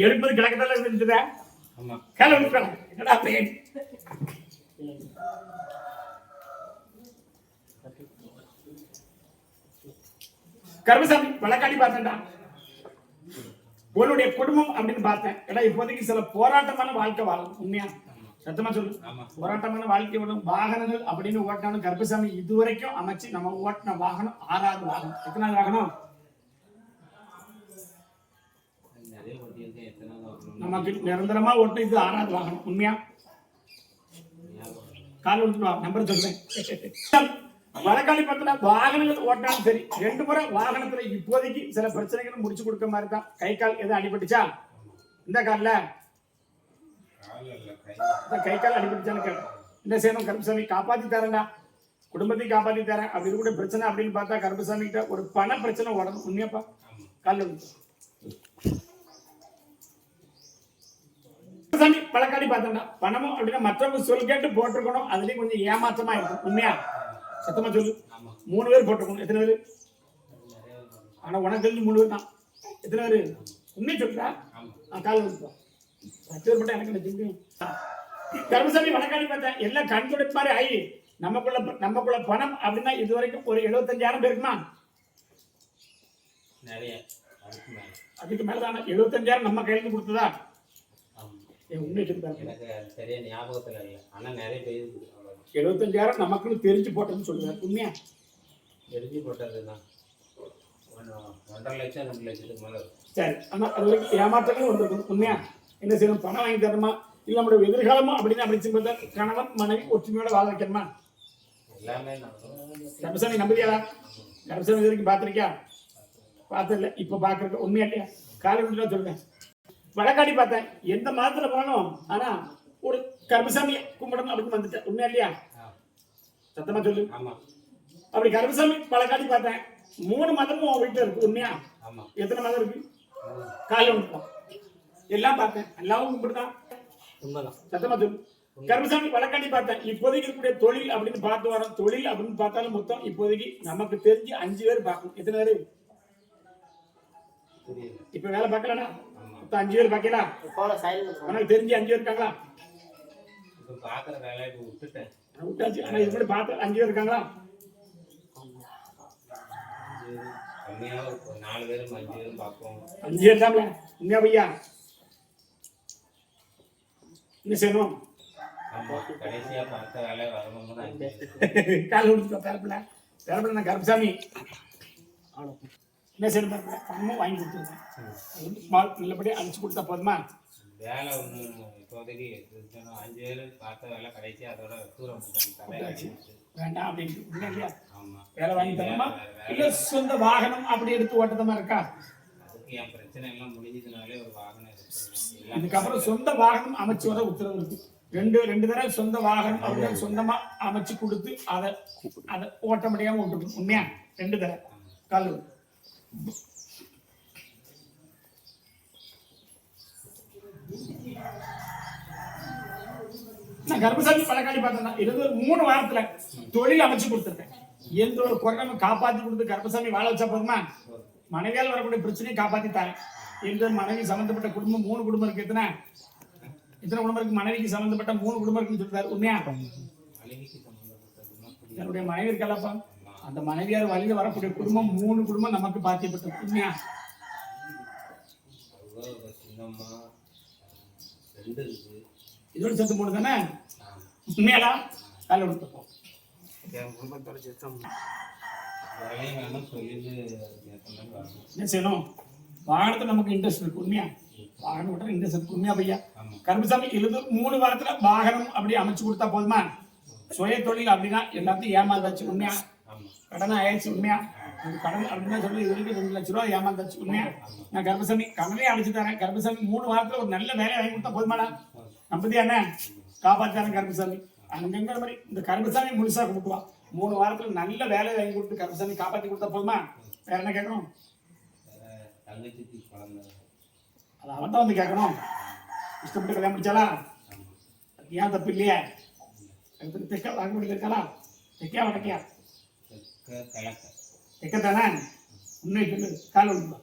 எடுப்பது கிழக்கத்தால இருந்துச்சுதா கால விட்டுறாங்க என்னடா பேன் கருமசாமி வழக்காடி பார்த்தேன்டா உன்னுடைய குடும்பம் அப்படின்னு பார்த்தேன். ஏன்னா இப்போதைக்கு சில போராட்டமான வாழ்க்கை வாழும். உண்மையா சத்தமா சொல்லு. போராட்டமான வாழ்க்கை வாழும் வாகனங்கள் அப்படின்னு ஓட்டினாலும் கருப்பசாமி இதுவரைக்கும் அமைச்சு நம்ம ஓட்டின வாகனம் 6வது வாகனம். எத்தனாவது வாகனம்? நமக்கு நிரந்தரமா ஓட்டு இது 6வது வாகனம். உண்மையா கால விட்டுவா நம்பர் சொல்றேன். வழக்காளி பார்த்தா வாகனங்கள் ஓட்டாலும் சரி 2 முறை வாகனத்துல இப்போதைக்கு சில பிரச்சனைகள் முடிச்சு கொடுக்க மாதிரி தான். கை கால் எதுவும் அடிபட்டுச்சா? இந்த கால்ல கை கால் அடிபட்டுச்சான்னு கேட்டேன். என்ன செய்யணும்? கருப்பசாமி காப்பாத்தி தரேன்டா, குடும்பத்தையும் காப்பாத்தி தரேன். அப்படி இருக்கக்கூடிய பிரச்சனை அப்படின்னு பார்த்தா கருப்பசாமி கிட்ட ஒரு பண பிரச்சனை ஓடணும். உண்மையாப்பா கால சாமி வழக்காடி பார்த்தா பணமும் அப்படின்னா மற்றவங்க சொல் கேட்டு போட்டிருக்கணும். அதுலயும் கொஞ்சம் ஏமாற்றமா இருக்கும். உண்மையா சத்தமா சொல்லு. 3 பேர் போட்டிருக்கணும். எத்தனை பேரு? ஆனா உனக்கு தெரிஞ்சு 3 பேர் தான். எத்தனை பேரு உண்மை சொல்றா? கால விட்டுப்போம் 10 பேர் மட்டும் எனக்கு தெரியும். கருமசாமி வழக்காடி பார்த்தேன் எல்லாம் கண் துடைப்பு மாதிரி ஆகி நமக்குள்ள பணம் அப்படின்னா இது வரைக்கும் ஒரு 75,000 பேருக்குமா? அதுக்கு மேலதான 75,000 நம்ம கையில கொடுத்ததா? உண்மை சொல்றாங்க. 75,000 நமக்குன்னு தெரிஞ்சு போட்டதுன்னு சொல்லுவார். உண்மையா தெரிஞ்சு போட்டதுதான் 1.5 லட்சம் 2 லட்சத்துக்கு மேல. சரி, ஆனா அது வரைக்கும் ஏமாற்றங்களும் வந்திருக்கும். உண்மையா என்ன செய்யணும்? பணம் வாங்கி தரணுமா இல்ல நம்மளுடைய எதிர்காலமா அப்படின்னு அப்படி பார்த்தா கணவன் மனைவி ஒற்றுமையோட வாழ வைக்கணுமா? எல்லாமே கருப்பசாமி நம்புறியா? கருப்பசாமி இது வரைக்கும் பார்த்திருக்கியா? பார்த்ததில்ல, இப்ப பாக்குறது. உண்மையா இல்லையா? காலையில சொல்றேன். வழக்காடி பார்த்தேன் எந்த மாதத்துல போனோம். ஆனா ஒரு கருப்பசாமி கும்பிடணும் அப்படின்னு வந்துட்டேன். உண்மையா இல்லையா? சத்தமா சொல்லு. அப்படி கருப்பசாமி வழக்காடி பார்த்தேன் 3 மதமும் உன் வீட்டுல இருக்கு. உண்மையா எத்தனை மதம் இருக்கு? காலையில விட்டுப்போம் எல்லாம் பார்த்தேன். எல்லாரும் கும்பிடுதான். சத்தமா சொல்லு. கருப்பசாமி வழக்காடி பார்த்தேன் இப்போதைக்கு இருக்கக்கூடிய தொழில் அப்படின்னு பார்த்து வரோம். தொழில் அப்படின்னு பார்த்தாலும் மொத்தம் இப்போதைக்கு நமக்கு தெரிஞ்சு 5 பேர் பார்க்கணும். எத்தனை பேரு இப்ப வேலை பார்க்கலன்னா 5 பேர் பார்க்கலாம். உனக்கு தெரிஞ்சு 5 பேர் இருக்காங்களா? விட்டாச்சு. ஆனா இது கூட பார்த்து 5 பேர் இருக்காங்களா? 4 பேரும் 5 பேரும் பார்ப்போம். 5 பேர் தான். உண்மையா பையா? என்ன செய்யணும்? கடைசியா பார்த்த வேலை வரணும். கால விடுச்சு பேரப்பிள்ள பேரப்பிள்ள நான் கருப்பசாமி என்ன செய்யணும்? பணமும் வாங்கி கொடுத்துருக்கேன். நல்லபடியா அனுப்பிச்சு கொடுத்தா போதுமா? வேலை ஒன்று இப்போதைக்கு 5 பேர் பார்த்த வேலை கடைசி அதோட தூரம் வேண்டாம் அப்படின்னு இல்லையா? வேலை வாங்கி தரணுமா இல்ல சொந்த வாகனம் அப்படி எடுத்து ஓட்டதமா இருக்கா? அதுக்கு என் பிரச்சனை எல்லாம் முடிஞ்சதுனாலே ஒரு வாகனம் இருக்கு. இதுக்கப்புறம் சொந்த வாகனம் அமைச்சு வர உத்தரவு இருக்கு. 2 தடவை சொந்த வாகனம் அப்படின்னு சொந்தமா அமைச்சு கொடுத்து அதை ஓட்ட முடியாம விட்டுருக்கு. உண்மையா 2 தடவை கால் நான் கர்ப்பசாமி பழக்காளி பார்த்தேன். 3 வாரத்துல தொழில் அமைச்சு கொடுத்துருக்கேன். எந்த ஒரு குறையும் காப்பாத்தி கொடுத்து கர்ப்பசாமி வாழ வச்சா போதுமா? மனைவியால் வரக்கூடிய பிரச்சனையை காப்பாத்தி தரேன். எந்த மனைவி சம்பந்தப்பட்ட குடும்பம் 3 குடும்பம் இருக்கு. எத்தனை குடும்பம் இருக்கு? மனைவிக்கு சம்பந்தப்பட்ட 3 குடும்பம் இருக்குன்னு சொல்றாரு. உண்மையா? என்னுடைய மனைவி இருக்கலப்பா. அந்த மனைவியார் வழியில வரக்கூடிய குடும்பம் 3 குடும்பம் நமக்கு பாத்தியப்பட்டது. உண்மையா? இதோட சேர்த்து 3 தானே? உண்மையாடா? கால விட்டுப்போம். என்ன செய்யணும்? வாகனத்துல நமக்கு இன்ட்ரெஸ்ட் இருக்கு. உண்மையா? வாகனம் விட்டா இன்ட்ரெஸ்ட் இருக்கு. உண்மையா பையா? கருப்பசாமி 3 வாரத்துல வாகனம் அப்படி அமைச்சு கொடுத்தா போதுமா? சுய தொழில் அப்படின்னா எல்லாத்தையும் ஏமாந்தாச்சு. உண்மையா? கடனை ஆயிடுச்சு. உண்மையா? கடன் அப்படின்னா சொல்லி இது வரைக்கும் 2 லட்ச ரூபா ஏமாந்தாச்சு. உண்மையா? நான் கருப்பசாமி கடனே அடிச்சு தரேன். கருப்பசாமி 3 வாரத்துல ஒரு நல்ல வேலையை வாங்கி கொடுத்தா போதுமாடா? நம்பதியா என்ன? காப்பாத்தாரன் கருப்பசாமி. அங்கங்கிற மாதிரி இந்த கருப்பசாமி முழுசா கொடுக்குவான். 3 வாரத்துல நல்ல வேலையை வாங்கி கொடுத்து கருப்பசாமி காப்பாத்தி கொடுத்தா போதுமா? வேற என்ன கேட்கணும்? அது அவன் தான் வந்து கேட்கணும். இஷ்டப்பட்டு கல்யாணம் முடிச்சாலா? ஏன் தப்பு இல்லையா? தெக்க வாங்க முடியல இருக்காளா? தெக்கா வடக்கியா? தெக்கத்தானே? உண்மை சொல்லு. கால விடுப்பா.